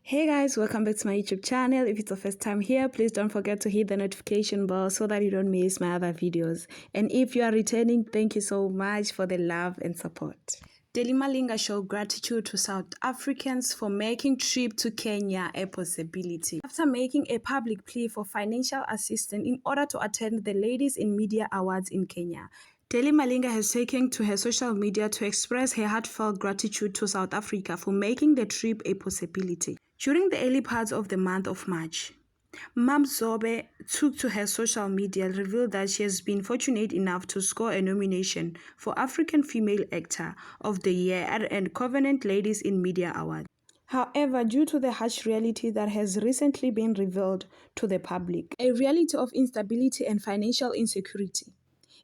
Hey guys, welcome back to my YouTube channel. If it's your first time here, please don't forget to hit the notification bell so that you don't miss my other videos. And if you are returning, thank you so much for the love and support. Deli Malinga showed gratitude to South Africans for making trip to Kenya a possibility. After making a public plea for financial assistance in order to attend the Ladies in Media Awards in Kenya, Deli Malinga has taken to her social media to express her heartfelt gratitude to South Africa for making the trip a possibility. During the early parts of the month of March, Mam Zobe took to her social media and revealed that she has been fortunate enough to score a nomination for African Female Actor of the Year at Covenant Ladies in Media Awards. However, due to the harsh reality that has recently been revealed to the public, a reality of instability and financial insecurity,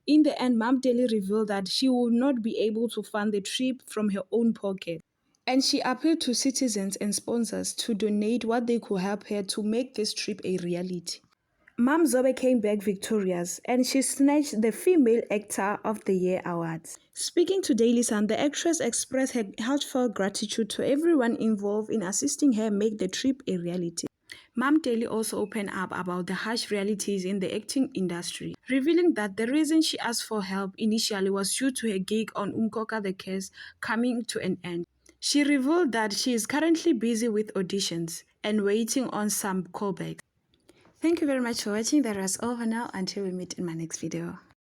in the end, Mam Deli revealed that she would not be able to fund the trip from her own pocket. And she appealed to citizens and sponsors to donate what they could help her to make this trip a reality. Mam Zobe came back victorious and she snatched the Female Actor of the Year awards. Speaking to Daily Sun, the actress expressed her heartfelt gratitude to everyone involved in assisting her make the trip a reality. Mam Deli also opened up about the harsh realities in the acting industry, revealing that the reason she asked for help initially was due to her gig on Umkoka the Case coming to an end. She revealed that she is currently busy with auditions and waiting on some callbacks. Thank you very much for watching. That was all for now. Until we meet in my next video.